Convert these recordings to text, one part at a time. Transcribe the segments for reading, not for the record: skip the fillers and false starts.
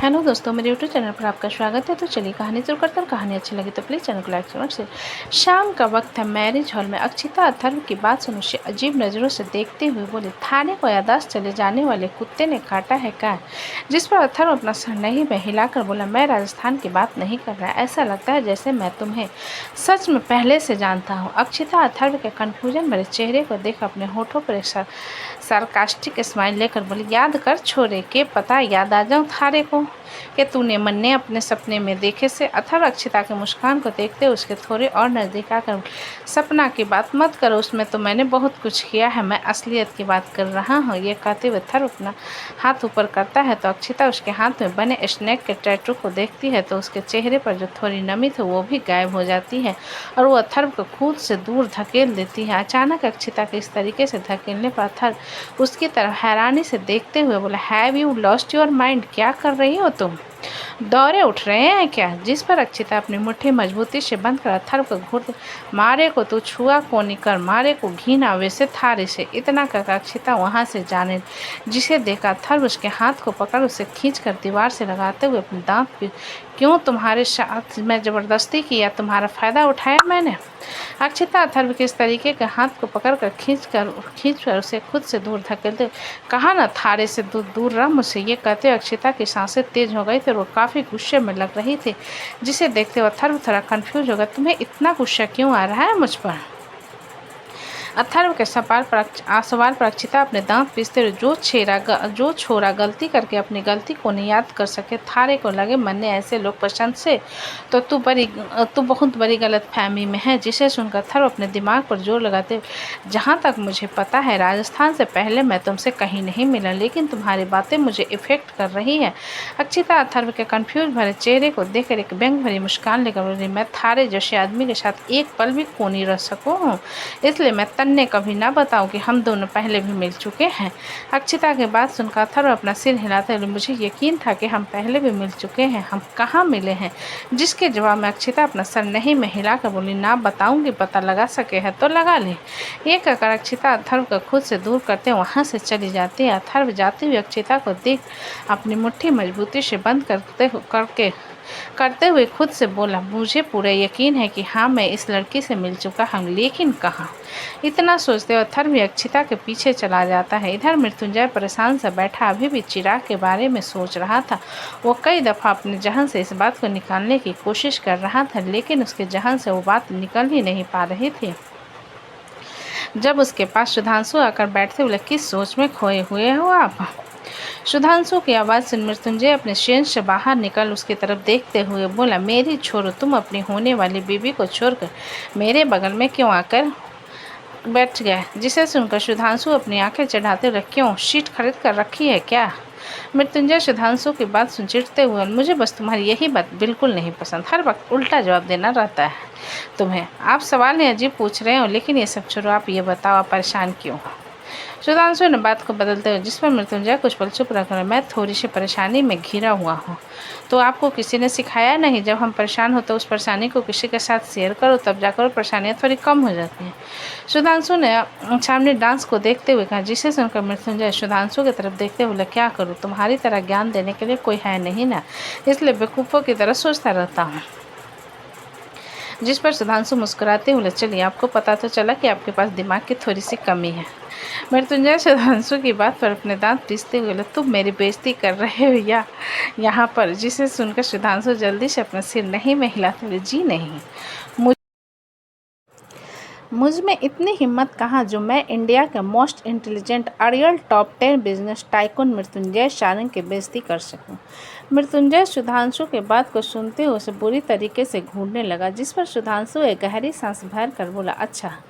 Hello दोस्तों, मेरे YouTube channel पर आपका स्वागत है। तो चलिए कहानी शुरू करते हैं। कहानी अच्छी लगी तो प्लीज़ चैनल को लाइक करें। शाम का वक्त है। मैरिज हॉल में अक्षिता अथर्व की बात सुन उसे अजीब नज़रों से देखते हुए बोले, थाने को याददाश्त चले जाने वाले कुत्ते ने काटा है क्या? जिस पर अथर्व अपना सर नहीं में हिलाकर बोला, मैं राजस्थान की बात नहीं कर रहा। ऐसा लगता है जैसे मैं तुम्हें सच में पहले से जानता हूँ। अक्षिता अथर्व के कन्फ्यूजन भरे चेहरे को देख अपने होठों पर एक सार्कास्टिक स्माइल लेकर बोली, याद कर छोरे, के पता याद आ जाऊँ थारे को कि तूने मन्ने अपने सपने में देखे से। अथर्व अक्षिता के मुस्कान को देखते उसके थोड़े और नज़दीक आकर, सपना की बात मत करो, उसमें तो मैंने बहुत कुछ किया है, मैं असलियत की बात कर रहा हूँ। ये कहते हुए अथर्व अपना हाथ ऊपर करता है तो अक्षिता उसके हाथ में बने स्नेक के टैटू को देखती है तो उसके चेहरे पर जो थोड़ी नमी थी वो भी गायब हो जाती है और वो अथर्व को खुद से दूर धकेल देती है। अचानक अक्षिता के इस तरीके से धकेलने पर अथर्व उसकी तरफ हैरानी से देखते हुए बोला, have you lost your mind? क्या कर रही हो तुम? दौरे उठ रहे हैं क्या? जिस पर अक्षिता अपनी मुट्ठी मजबूती से बंद कर अथर्व को घूरते, मारे को तू छुआ को निकर, मारे को घीना वैसे थारे से। इतना कर अक्षिता वहां से जाने, जिसे देखा अथर्व उसके हाथ को पकड़ उसे खींचकर दीवार से लगाते हुए अपने दांत पे, क्यों तुम्हारे साथ मैं ज़बरदस्ती किया? तुम्हारा फ़ायदा उठाया मैंने? अक्षिता अथर्व के इस तरीके के हाथ को पकड़कर खींचकर उसे खुद से दूर धकेलते, कहा ना थारे से दूर रह मुझसे। ये कहते अक्षिता की सांसें तेज हो गई थी और वो काफ़ी गुस्से में लग रही थी, जिसे देखते हुए अथर्व थोड़ा कंफ्यूज हो गया, तुम्हें इतना गुस्सा क्यों आ रहा है मुझ पर? अथर्व के सवाल पर अक्षिता अपने दांत पीसते हुए, जो छोरा गलती करके अपनी गलती को नहीं याद कर सके, थारे को लगे मन्ने ऐसे लोग पसंद से, तो तू बहुत बड़ी गलतफहमी में है। जिसे सुनकर अथर्व अपने दिमाग पर जोर लगाते, जहाँ तक मुझे पता है राजस्थान से पहले मैं तुमसे कहीं नहीं मिला, लेकिन तुम्हारी बातें मुझे इफेक्ट कर रही है। अक्षिता अथर्व के कंफ्यूज भरे चेहरे को देखकर एक व्यंग भरी मुस्कान लेकर बोली, मैं थारे जैसे आदमी के साथ एक पल भी क्यों नहीं रह सकूँ, इसलिए मैं तन्ने कभी ना बताऊं कि हम दोनों पहले भी मिल चुके हैं। अक्षिता की बात सुनकर अथर्व अपना सिर हिलाते हुए, मुझे यकीन था कि हम पहले भी मिल चुके हैं, हम कहाँ मिले हैं? जिसके जवाब में अक्षिता अपना सर नहीं में हिलाकर बोली, ना बताऊंगी, पता लगा सके है तो लगा ले। ये कहकर अक्षिता अथर्व को खुद से दूर करते वहाँ से चली जाती है। अथर्व जाती हुई अक्षिता को देख अपनी मुट्ठी मजबूती से बंद करते हुए खुद से बोला, मुझे पूरा यकीन है कि हाँ मैं इस लड़की से मिल चुका हूँ, लेकिन कहाँ? इतना सोचते हुए अथर्व अक्षिता के पीछे चला जाता है। इधर मृत्युंजय परेशान सा बैठा अभी भी चिराग के बारे में सोच रहा था। वो कई दफ़ा अपने जहन से इस बात को निकालने की कोशिश कर रहा था, लेकिन उसके जहन से वो बात निकल ही नहीं पा रही थी। जब उसके पास सुधांशु आकर बैठते बोले, किस सोच में खोए हुए हो आप? सुधांशु की आवाज़ सुन मृत्युंजय अपने शेन से बाहर निकल उसकी तरफ देखते हुए बोला, मेरी छोरो, तुम अपनी होने वाली बीवी को छोड़कर मेरे बगल में क्यों आकर बैठ गए? जिसे सुनकर सुधांशु अपनी आंखें चढ़ाते रहे, क्यों सीट खरीद कर रखी है क्या? मृत्युंजय सुधांशु की बात सुन चिढ़ते हुए, मुझे बस तुम्हारी यही बात बिल्कुल नहीं पसंद, हर वक्त उल्टा जवाब देना रहता है तुम्हें। आप सवाल नहीं अजीब पूछ रहे हो, लेकिन ये सब छोड़ो, आप ये बताओ आप परेशान क्यों हो? सुधांशु ने बात को बदलते हुए, जिस पर मृत्युंजय कुछ पल चुप रखकर, मैं थोड़ी सी परेशानी में घिरा हुआ हूँ। तो आपको किसी ने सिखाया नहीं, जब हम परेशान हो तो उस परेशानी को किसी के साथ शेयर करो, तब जाकर परेशानियाँ थोड़ी कम हो जाती हैं। सुधांशु ने सामने डांस को देखते हुए कहा, जिसे सुनकर मृत्युंजय सुधांशु की तरफ देखते हुए, क्या करूँ, तुम्हारी तरह ज्ञान देने के लिए कोई है नहीं ना, इसलिए बेवकूफ़ों की तरह सोचता रहता हूँ। जिस पर सुधांशु मुस्कुराते हुए, चलिए आपको पता तो चला कि आपके पास दिमाग की थोड़ी सी कमी है। मृत्युंजय सुधांशु की बात पर अपने दांत पीसते हुए बोले, तुम मेरी बेइज्जती कर रहे हो या यहाँ पर? जिसे सुनकर सुधांशु जल्दी से अपना सिर नहीं में हिलाते हुए, जी नहीं, मुझ में इतनी हिम्मत कहाँ जो मैं इंडिया के most intelligent aerial top 10 business tycoon Mrityunjay Sharan की बेइज्जती कर सकूं। मृत्युंजय सुधांशु के बात को सुनते हुए उसे बुरी तरीके से घूरने लगा, जिस पर सुधांशु एक गहरी सांस भर कर बोला, अच्छा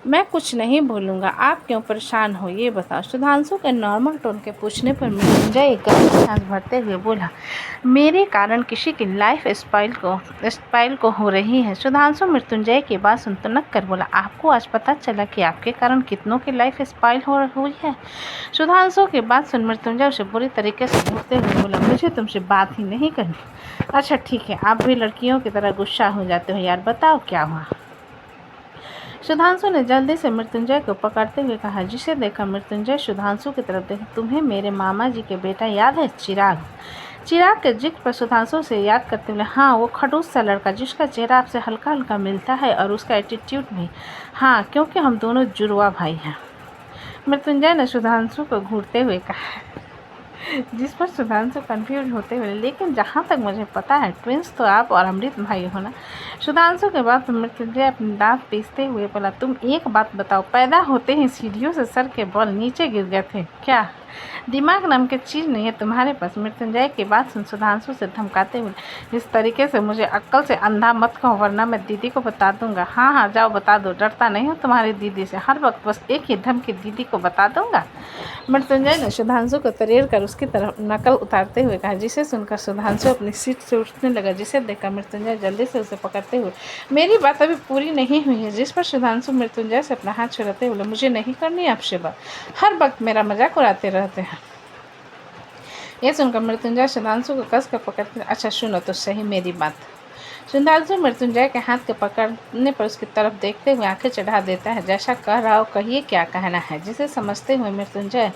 मैं कुछ नहीं भूलूंगा, आप क्यों परेशान हो ये बताओ। सुधांशु के नॉर्मल टोन के पूछने पर मृत्युंजय एक गहरी सांस भरते हुए बोला, मेरे कारण किसी की लाइफ स्पाइल को हो रही है। सुधांशु मृत्युंजय की बात सुन तनक कर बोला, आपको आज पता चला कि आपके कारण कितनों की लाइफ स्पाइल हो हुई है? सुधांशु की बात सुन मृत्युंजय उसे बुरी तरीके से घूरते हुए बोला, मुझे तुमसे बात ही नहीं करनी। अच्छा ठीक है, आप भी लड़कियों की तरह गुस्सा हो जाते हो यार, बताओ क्या हुआ? सुधांशु ने जल्दी से मृत्युंजय को पकड़ते हुए कहा, जिसे देखा मृत्युंजय सुधांशु की तरफ देखा, तुम्हें मेरे मामा जी के बेटा याद है चिराग, चिराग के जिक्र पर सुधांशु से याद करते हुए, हाँ वो खड़ूस सा लड़का जिसका चेहरा आपसे हल्का हल्का मिलता है और उसका एटीट्यूड भी। हाँ, क्योंकि हम दोनों जुड़वा भाई हैं। मृत्युंजय ने सुधांशु को घूरते हुए कहा, जिस पर सुधांशु कंफ्यूज होते हुए, लेकिन जहाँ तक मुझे पता है ट्विंस तो आप और अमृत भाई हो ना। सुधांशु के बाद मृत्युंजय अपने दांत पीसते हुए बोला, तुम एक बात बताओ, पैदा होते ही सीढ़ियों से सर के बल नीचे गिर गए थे क्या? दिमाग नाम की चीज़ नहीं है तुम्हारे पास? मृत्युंजय की बात सुन सुधांशु से धमकाते हुए, इस तरीके से मुझे अक्ल से अंधा मत कहो वरना मैं दीदी को बता दूंगा। हाँ हाँ जाओ बता दो, डरता नहीं हो तुम्हारी दीदी से, हर वक्त बस एक ही धमकी, दीदी को बता दूंगा। मृत्युंजय ने सुधांशु को तरेर कर उसकी तरफ नकल उतारते हुए कहा, जिसे सुनकर सुधांशु अपनी सीट से उठने लगा, जिसे देखकर मृत्युंजय जल्दी से उसे पकड़ते हुए, मेरी बात अभी पूरी नहीं हुई है। जिस पर सुधांशु मृत्युंजय से अपना हाथ छुड़ाते हुए, मुझे नहीं करनी आपसे बात, हर वक्त मेरा मजाक उड़ाते रहते हैं। यह सुनकर मृत्युंजय सुधांशु को कस कर पकड़ते, अच्छा सुनो तो सही मेरी बात। सुधांशु मृत्युंजय के हाथ के पकड़ने पर उसकी तरफ देखते हुए आंखें चढ़ा देता है, जैसा कह रहा हो कहिए क्या कहना है। जिसे समझते हुए मृत्युंजय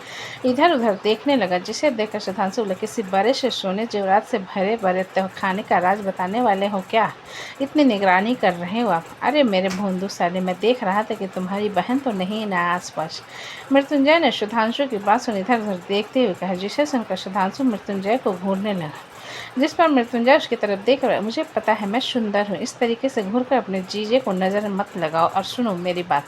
इधर उधर देखने लगा, जिसे देखकर सुधांशु बोले, किसी बड़े से सोने जेवरात से भरे भरे खाने का राज बताने वाले हो क्या? इतनी निगरानी कर रहे हो आप? अरे मेरे भोंदू साले, मैं देख रहा था कि तुम्हारी बहन तो नहीं ना आसपास। मृत्युंजय ने सुधांशु की बात सुन इधर उधर देखते हुए कहा, जिसे सुनकर सुधांशु मृत्युंजय को घूरने लगा। जिस पर मृत्युंजय उसकी तरफ देख रहा है, मुझे पता है मैं सुंदर हूँ, इस तरीके से घूरकर अपने जीजे को नज़र मत लगाओ। और सुनो मेरी बात,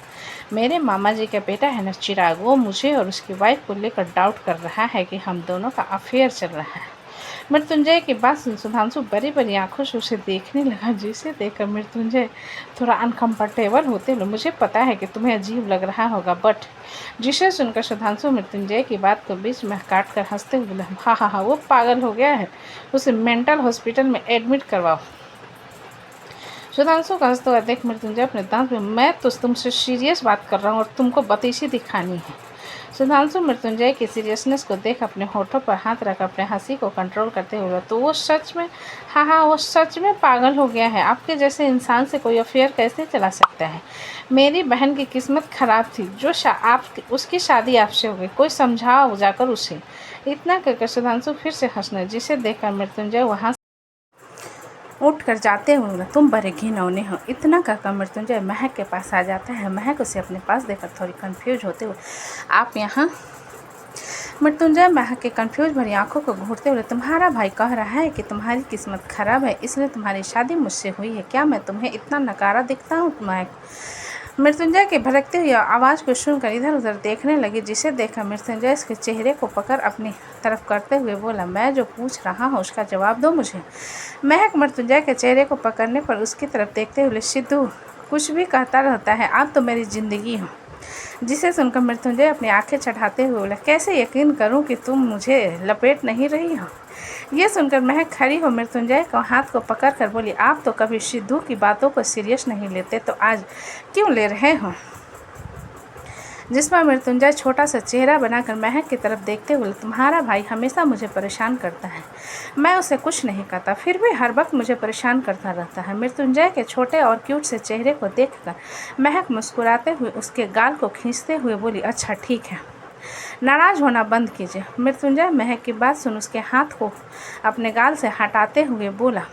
मेरे मामा जी का बेटा है ना चिराग, वो मुझे और उसकी वाइफ को लेकर डाउट कर रहा है कि हम दोनों का अफेयर चल रहा है। मृत्युंजय की बात सुन सुधांशु बड़ी बड़ी आंखों से उसे देखने लगा, जिसे देखकर मृत्युंजय थोड़ा अनकंफर्टेबल होते हुए, मुझे पता है कि तुम्हें अजीब लग रहा होगा बट। जिसे सुनकर सुधांशु मृत्युंजय की बात को बीच में काट कर हंसते हुए बोला, हाँ हाँ हाँ वो पागल हो गया है, उसे मेंटल हॉस्पिटल में एडमिट करवाओ। सुधांशु का हंसते हुआ देख मृत्युंजय अपने दांत में, मैं तो तुमसे सीरियस बात कर रहा हूँ और तुमको बतीसी दिखानी है। सुधांशु मृत्युंजय की सीरियसनेस को देख अपने होठों पर हाथ रख अपने हंसी को कंट्रोल करते हुए, तो वो सच में, हाँ हाँ वो सच में पागल हो गया है। आपके जैसे इंसान से कोई अफेयर कैसे चला सकता है? मेरी बहन की किस्मत खराब थी जो आप उसकी शादी आपसे हो गई, कोई समझाओ जाकर उसे। इतना कहकर सुधांशु फिर से हंसना, जिसे देखकर मृत्युंजय वहाँ उठ कर जाते हुए बोला, तुम बड़े घिनौने हो। इतना कहकर मृत्युंजय महक के पास आ जाता है। महक उसे अपने पास देखकर थोड़ी कंफ्यूज होते हुए, आप यहाँ? मृत्युंजय महक के कंफ्यूज भरी आंखों को घूरते हुए, तुम्हारा भाई कह रहा है कि तुम्हारी किस्मत खराब है इसलिए तुम्हारी शादी मुझसे हुई है, क्या मैं तुम्हें इतना नकारा दिखता हूँ? महक मृत्युंजय के भड़कते हुए आवाज़ को सुनकर इधर उधर देखने लगी, जिसे देखकर मृत्युंजय उसके चेहरे को पकड़ अपनी तरफ करते हुए बोला, मैं जो पूछ रहा हूँ उसका जवाब दो मुझे। महक मृत्युंजय के चेहरे को पकड़ने पर उसकी तरफ देखते हुए, सिद्धू कुछ भी कहता रहता है, आप तो मेरी ज़िंदगी हो। जिसे सुनकर मृत्युंजय अपनी आंखें चढ़ाते हुए बोला, कैसे यकीन करूं कि तुम मुझे लपेट नहीं रही हो? ये सुनकर महक खड़ी हो मृत्युंजय को हाथ को पकड़ कर बोली, आप तो कभी सिद्धू की बातों को सीरियस नहीं लेते, तो आज क्यों ले रहे हो? जिसमें मृत्युंजय छोटा सा चेहरा बनाकर महक की तरफ देखते हुए, तुम्हारा भाई हमेशा मुझे परेशान करता है, मैं उसे कुछ नहीं कहता फिर भी हर वक्त मुझे परेशान करता रहता है। मृत्युंजय के छोटे और क्यूट से चेहरे को देखकर महक मुस्कुराते हुए उसके गाल को खींचते हुए बोली, अच्छा ठीक है, नाराज़ होना बंद कीजिए। मृत्युंजय महक की बात सुन उसके हाथ को अपने गाल से हटाते हुए बोला,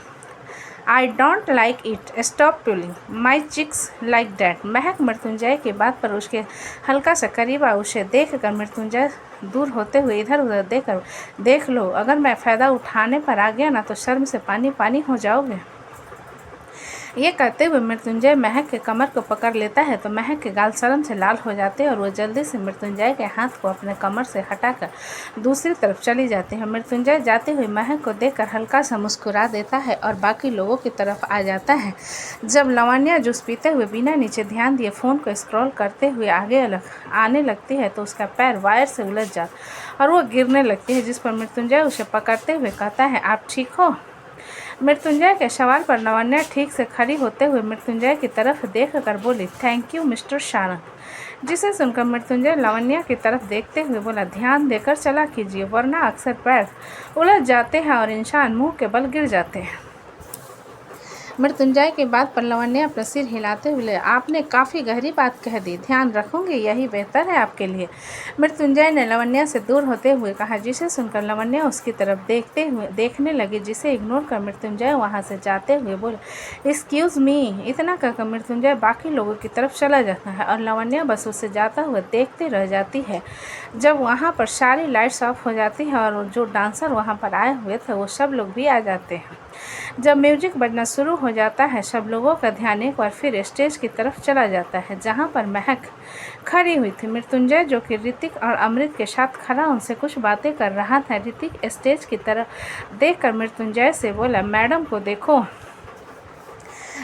I don't like it, stop pulling my cheeks like that. Mahak Mrityunjay की बात पर उसके हल्का सा करीब आ उसे देख कर मृत्युंजय दूर होते हुए इधर उधर देखकर, देख लो अगर मैं फ़ायदा उठाने पर आ गया ना तो शर्म से पानी पानी हो जाओगे। ये कहते हुए मृत्युंजय महक के कमर को पकड़ लेता है तो महक के गाल शर्म से लाल हो जाते हैं और वो जल्दी से मृत्युंजय के हाथ को अपने कमर से हटाकर दूसरी तरफ चली जाती है। मृत्युंजय जाते हुए महक को देखकर हल्का सा मुस्कुरा देता है और बाकी लोगों की तरफ आ जाता है। जब लवण्या जूस पीते हुए बिना नीचे ध्यान दिए फ़ोन को स्क्रॉल करते हुए आगे आने लगती है तो उसका पैर वायर से उलझ जाता और वो गिरने लगती है, जिस पर मृत्युंजय उसे पकड़ते हुए कहता है, आप ठीक हो? मृत्युंजय के सवाल पर लवण्या ठीक से खड़ी होते हुए मृत्युंजय की तरफ देख कर बोली, थैंक यू मिस्टर शानन। जिसे सुनकर मृत्युंजय लवण्या की तरफ देखते हुए बोला, ध्यान देकर चला कीजिए वरना अक्सर पैर उलझ जाते हैं और इंसान मुंह के बल गिर जाते हैं। मृत्युंजय की बात पर लावण्य अपना सिर हिलाते हुए, आपने काफ़ी गहरी बात कह दी, ध्यान रखूंगी, यही बेहतर है आपके लिए। मृत्युंजय ने लावण्य से दूर होते हुए कहा, जिसे सुनकर लावण्य उसकी तरफ देखने लगी, जिसे इग्नोर कर मृत्युंजय वहां से जाते हुए बोले, एक्सक्यूज़ मी। इतना कहकर मृत्युंजय बाकी लोगों की तरफ चला जाता है और लावण्य बस उसे जाता हुआ देखते रह जाती है। जब वहाँ पर सारी लाइट्स ऑफ हो जाती है और जो डांसर वहाँ पर आए हुए थे वो सब लोग भी आ जाते हैं। जब म्यूजिक बजना शुरू हो जाता है, सब लोगों का ध्यान एक बार फिर स्टेज की तरफ चला जाता है, जहाँ पर महक खड़ी हुई थी। मृत्युंजय जो कि ऋतिक और अमृत के साथ खड़ा उनसे कुछ बातें कर रहा था। ऋतिक स्टेज की तरफ देखकर मृत्युंजय से बोला, मैडम को देखो।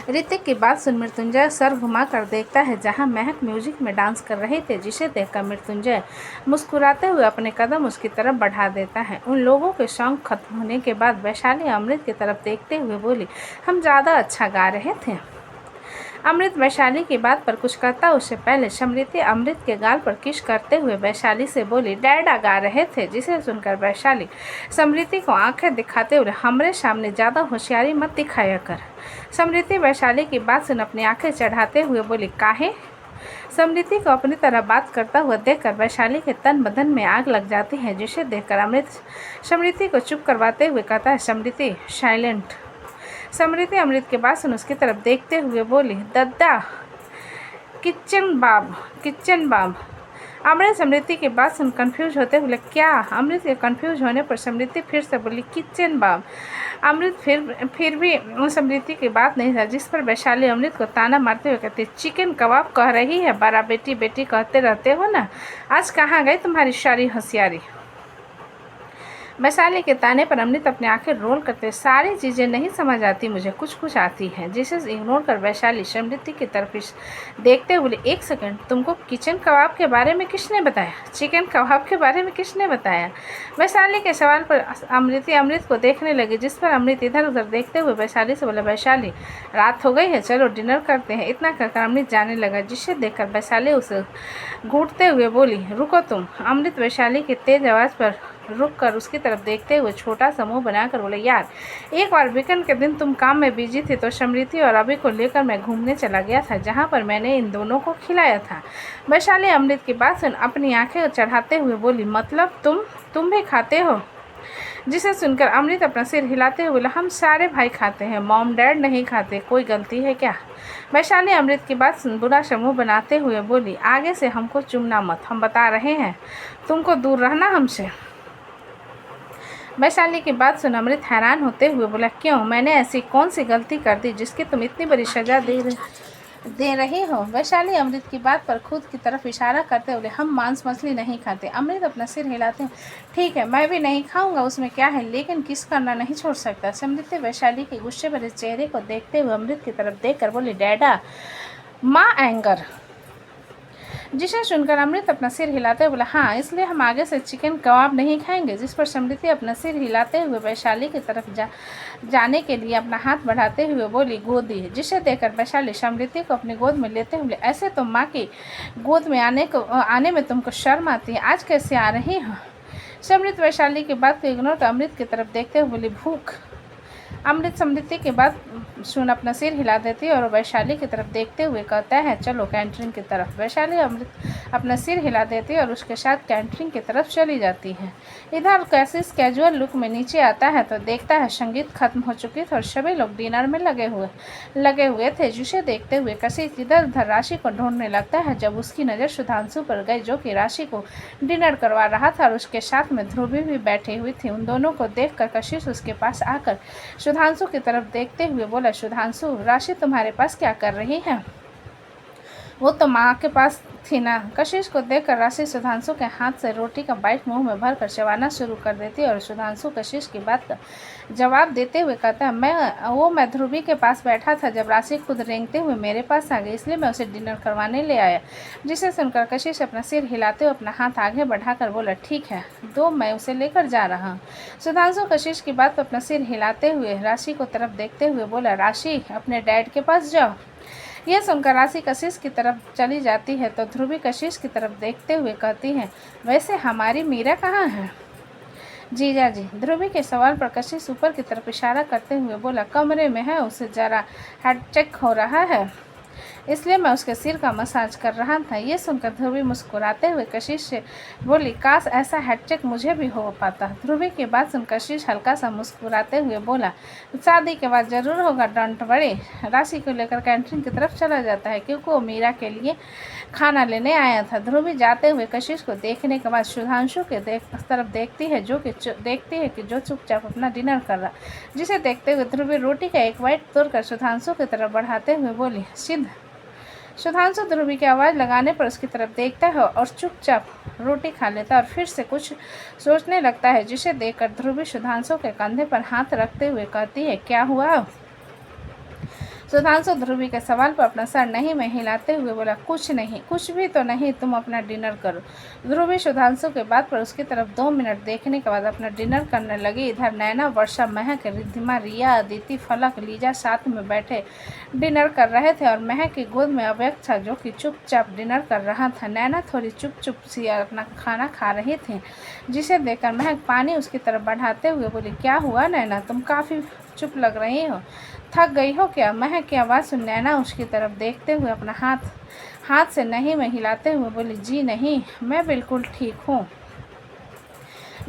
ऋतिक की बात सुन मृत्युंजय सर घुमा कर देखता है जहां महक म्यूजिक में डांस कर रहे थे, जिसे देखकर मृत्युंजय मुस्कुराते हुए अपने कदम उसकी तरफ बढ़ा देता है। उन लोगों के सॉन्ग खत्म होने के बाद वैशाली अमृत की तरफ देखते हुए बोली, हम ज़्यादा अच्छा गा रहे थे। अमृत वैशाली की बात पर कुछ कहता उससे पहले समृति अमृत के गाल पर किस करते हुए वैशाली से बोली, डैडा गा रहे थे। जिसे सुनकर वैशाली समृति को आंखें दिखाते हुए, हमरे सामने ज़्यादा होशियारी मत दिखाया कर। समृति वैशाली की बात सुन अपनी आंखें चढ़ाते हुए बोली, काहे? समृति को अपनी तरह बात करता हुआ देखकर वैशाली के तन बदन में आग लग जाती है, जिसे देखकर अमृत समृति को चुप करवाते हुए कहता है, समृति साइलेंट। समृति अमृत के बात सुन उसकी तरफ देखते हुए बोली, दद्दा किचन बाब। अमृत समृति की बात सुन कंफ्यूज होते हुए, क्या? अमृत के कंफ्यूज होने पर समृति फिर से बोली, किचन बाब। अमृत फिर भी समृति की बात नहीं था, जिस पर वैशाली अमृत को ताना मारते हुए कहती, चिकन कबाब कह रही है, बड़ा बेटी बेटी कहते रहते हो ना, आज कहाँ गई तुम्हारी सारी होशियारी? वैशाली के ताने पर अमृत अपनी आंखें रोल करते, सारी चीज़ें नहीं समझ आती, मुझे कुछ कुछ आती हैं। जिसे इग्नोर कर वैशाली समृति की तरफ देखते हुए, एक सेकंड, तुमको किचन कबाब के बारे में किसने बताया? चिकन कबाब के बारे में किसने बताया? वैशाली के सवाल पर अमृत को देखने लगी, जिस पर अमृत इधर उधर देखते हुए वैशाली से बोला, वैशाली रात हो गई है, चलो डिनर करते हैं। इतना कहकर अमृत जाने लगा, जिसे देखकर वैशाली उसे घूरते हुए बोली, रुको तुम। अमृत वैशाली की तेज आवाज़ पर रुक कर उसकी तरफ देखते हुए छोटा सा मुंह बनाकर बोले, यार एक बार वीकेंड के दिन तुम काम में बिजी थी तो समृति और अभी को लेकर मैं घूमने चला गया था, जहां पर मैंने इन दोनों को खिलाया था। वैशाली अमृत की बात सुन अपनी आंखें चढ़ाते हुए बोली, मतलब तुम भी खाते हो? जिसे सुनकर अमृत अपना सिर हिलाते हुए बोला, हम सारे भाई खाते हैं, मॉम डैड नहीं खाते, कोई गलती है क्या? वैशाली अमृत की बात सुन बुरा समूह बनाते हुए बोली, आगे से हमको चुमना मत, हम बता रहे हैं, तुमको दूर रहना हमसे। वैशाली की बात सुन अमृत हैरान होते हुए बोला, क्यों? मैंने ऐसी कौन सी गलती कर दी जिसकी तुम इतनी बड़ी सजा दे रही हो? वैशाली अमृत की बात पर खुद की तरफ इशारा करते हुए, हम मांस मछली नहीं खाते। अमृत अपना सिर हिलाते हैं, ठीक है मैं भी नहीं खाऊंगा, उसमें क्या है, लेकिन किस करना नहीं छोड़ सकता। समृति वैशाली के गुस्से भरे चेहरे को देखते हुए अमृत की तरफ देखकर बोली, डैडा माँ एंगर। जिसे सुनकर अमृत अपना सिर हिलाते हुए बोला, हाँ इसलिए हम आगे से चिकन कबाब नहीं खाएंगे। जिस पर समृति अपना सिर हिलाते हुए वैशाली की तरफ जाने के लिए अपना हाथ बढ़ाते हुए बोली, गोदी। जिसे देखकर वैशाली समृति को अपनी गोद में लेते हुए, ऐसे तो माँ की गोद में आने में तुमको शर्म आती है, आज कैसे आ रही हो? समृत वैशाली की बात को इग्नोर कर अमृत की तरफ देखते हुए बोली, भूख। अमृत समृति के बाद सुन अपना सिर हिला देती है और वैशाली की तरफ देखते हुए कहता है, चलो कैंटीन की तरफ। वैशाली अमृत अपना सिर हिला देती है और उसके साथ कैंटीन की तरफ चली जाती है। इधर कैसिस कैजुअल लुक में नीचे आता है तो देखता है संगीत खत्म हो चुकी थी और सभी लोग डिनर में लगे हुए थे। जिसे देखते हुए कशिश इधर उधर राशि को ढूंढने लगता है, जब उसकी नज़र सुधांशु पर गई, जो कि राशि को डिनर करवा रहा था और उसके साथ में ध्रुवी भी बैठी हुई थी। उन दोनों को देखकर कशिश उसके पास आकर सुधांशु की तरफ देखते हुए बोला, सुधांशु राशि तुम्हारे पास क्या कर रही है? वो तो माँ के पास थी ना। कशिश को देखकर राशि सुधांशु के हाथ से रोटी का बाइट मुंह में भरकर चबाना शुरू कर देती है और सुधांशु कशिश की बात का जवाब देते हुए कहता है, मैं ध्रुवी के पास बैठा था जब राशि खुद रेंगते हुए मेरे पास आ गई, इसलिए मैं उसे डिनर करवाने ले आया। जिसे सुनकर कशिश अपना सिर हिलाते हुए अपना हाथ आगे बढ़ाकर बोला, ठीक है दो, मैं उसे लेकर जा रहा हूँ। सुधांशु कशिश की बात पर अपना सिर हिलाते हुए राशि को तरफ देखते हुए बोला, राशि अपने डैड के पास जाओ। यह सुनकर राशि कशिश की तरफ चली जाती है तो ध्रुवी कशिश की तरफ देखते हुए कहती है, वैसे हमारी मीरा कहाँ है? जीजा जी, ध्रुवी के सवाल पर कशिश ऊपर की तरफ इशारा करते हुए बोला, कमरे में है, उसे जरा हेड चेक हो रहा है, इसलिए मैं उसके सिर का मसाज कर रहा था। ये सुनकर ध्रुवी मुस्कुराते हुए कशिश से बोली, काश ऐसा हेडचेक मुझे भी हो पाता। ध्रुवी की बात सुन कशिश हल्का सा मुस्कुराते हुए बोला, शादी के बाद जरूर होगा, डोंट वरी। राशि को लेकर कैंटीन की तरफ चला जाता है क्योंकि वो मीरा के लिए खाना लेने आया था। ध्रुवी जाते हुए कशिश को देखने के बाद सुधांशु के तरफ देखती है कि जो चुपचाप अपना डिनर कर रहा, जिसे देखते हुए ध्रुवी रोटी का एक बाइट तोड़कर सुधांशु की तरफ बढ़ाते हुए बोली, सिद्ध। सुधांशु ध्रुवी की आवाज़ लगाने पर उसकी तरफ देखता है और चुपचाप रोटी खा लेता है और फिर से कुछ सोचने लगता है, जिसे देखकर ध्रुवी सुधांशु के कंधे पर हाथ रखते हुए कहती है, क्या हुआ? सुधांशु ध्रुवी के सवाल पर अपना सर नहीं में हिलाते हुए बोला, कुछ नहीं, कुछ भी तो नहीं, तुम अपना डिनर करो। ध्रुवी सुधांशु के बात पर उसकी तरफ 2 मिनट देखने के बाद अपना डिनर करने लगी। इधर नैना, वर्षा, महक, रिद्धिमा, रिया, अदिति, फलक, लीजा साथ में बैठे डिनर कर रहे थे और महक की गोद में अव्यक्त था, जो कि चुपचाप डिनर कर रहा था। नैना थोड़ी चुप सी अपना खाना खा रही थी, जिसे देखकर महक पानी उसकी तरफ बढ़ाते हुए बोली, क्या हुआ नैना, तुम काफ़ी चुप लग रही हो, थक गई हो क्या? महक की आवाज़ सुन नैना उसकी तरफ देखते हुए अपना हाथ से नहीं में हिलाते हुए बोली, जी नहीं, मैं बिल्कुल ठीक हूँ।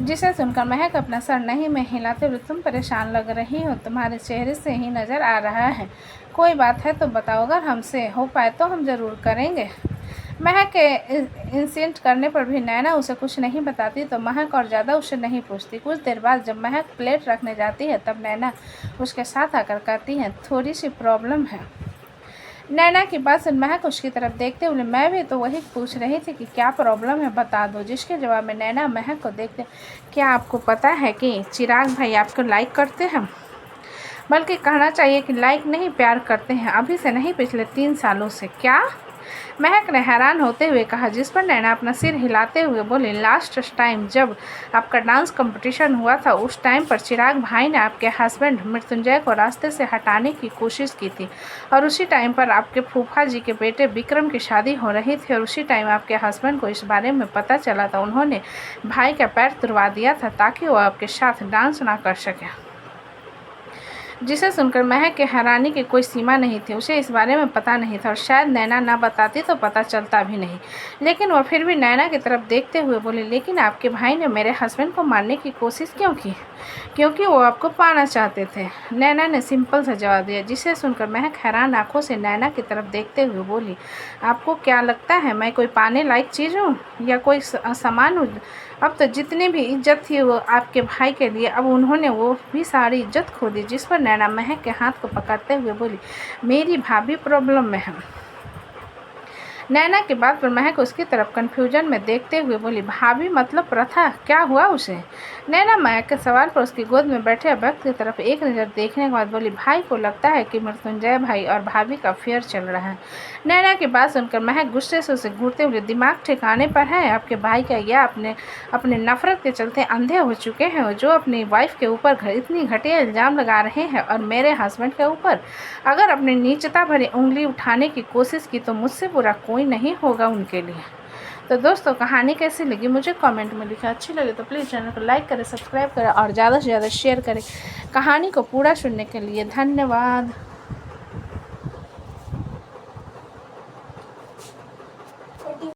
जिसे सुनकर महक अपना सर नहीं में हिलाते हुए, तुम परेशान लग रही हो, तुम्हारे चेहरे से ही नज़र आ रहा है, कोई बात है तो बताओ, अगर हमसे हो पाए तो हम ज़रूर करेंगे। महक के इंसिस्ट करने पर भी नैना उसे कुछ नहीं बताती तो महक और ज़्यादा उसे नहीं पूछती। कुछ देर बाद जब महक प्लेट रखने जाती है तब नैना उसके साथ आकर कहती है, थोड़ी सी प्रॉब्लम है। नैना की बात सुन महक उसकी तरफ देखते हुए, मैं भी तो वही पूछ रही थी कि क्या प्रॉब्लम है, बता दो। जिसके जवाब में नैना महक को देखते, क्या आपको पता है कि चिराग भाई आपको लाइक करते हैं? बल्कि कहना चाहिए कि लाइक नहीं, प्यार करते हैं, अभी से नहीं, पिछले 3 सालों से। क्या? महक ने हैरान होते हुए कहा, जिस पर नैना अपना सिर हिलाते हुए बोली, लास्ट टाइम जब आपका डांस कंपटीशन हुआ था उस टाइम पर चिराग भाई ने आपके हस्बैंड मृत्युंजय को रास्ते से हटाने की कोशिश की थी और उसी टाइम पर आपके फूफा जी के बेटे विक्रम की शादी हो रही थी और उसी टाइम आपके हस्बैंड को इस बारे में पता चला था। उन्होंने भाई का पैर तुड़वा दिया था ताकि वो आपके साथ डांस ना कर सके। जिसे सुनकर महक के हैरानी की कोई सीमा नहीं थी। उसे इस बारे में पता नहीं था और शायद नैना ना बताती तो पता चलता भी नहीं, लेकिन वह फिर भी नैना की तरफ देखते हुए बोली, लेकिन आपके भाई ने मेरे हस्बैंड को मारने की कोशिश क्यों की? क्योंकि वो आपको पाना चाहते थे, नैना ने सिंपल सा जवाब दिया। जिसे सुनकर महक हैरान आंखों से नैना की तरफ देखते हुए बोली, आपको क्या लगता है मैं कोई पाने लायक चीज़ हूँ या कोई सामान हूँ? अब तो जितनी भी इज्जत थी वो आपके भाई के लिए, अब उन्होंने वो भी सारी इज्जत खो दी। जिस पर नैना महक के हाथ को पकड़ते हुए बोली, मेरी भाभी प्रॉब्लम में है। नैना की बात पर महक उसकी तरफ कन्फ्यूजन में देखते हुए बोली, भाभी मतलब प्रथा, क्या हुआ उसे? नैना महक के सवाल पर उसकी गोद में बैठे अभक्त की तरफ एक नज़र देखने के बाद बोली, भाई को लगता है कि मृत्युंजय भाई और भाभी का अफेयर चल रहा है। नैना की बात सुनकर महक गुस्से से उसे घूरते हुए, दिमाग ठिकाने पर है आपके भाई का, या अपने नफरत के चलते अंधे हो चुके हैं जो अपनी वाइफ के ऊपर इतनी घटिया इल्ज़ाम लगा रहे हैं और मेरे हस्बैंड के ऊपर? अगर अपनी नीचता भरी उंगली उठाने की कोशिश की तो मुझसे बुरा कोई नहीं होगा उनके लिए। तो दोस्तों, कहानी कैसी लगी मुझे कमेंट में लिखें। अच्छी लगे तो प्लीज़ चैनल को लाइक करें, सब्सक्राइब करें और ज़्यादा से ज़्यादा शेयर करें। कहानी को पूरा सुनने के लिए धन्यवाद।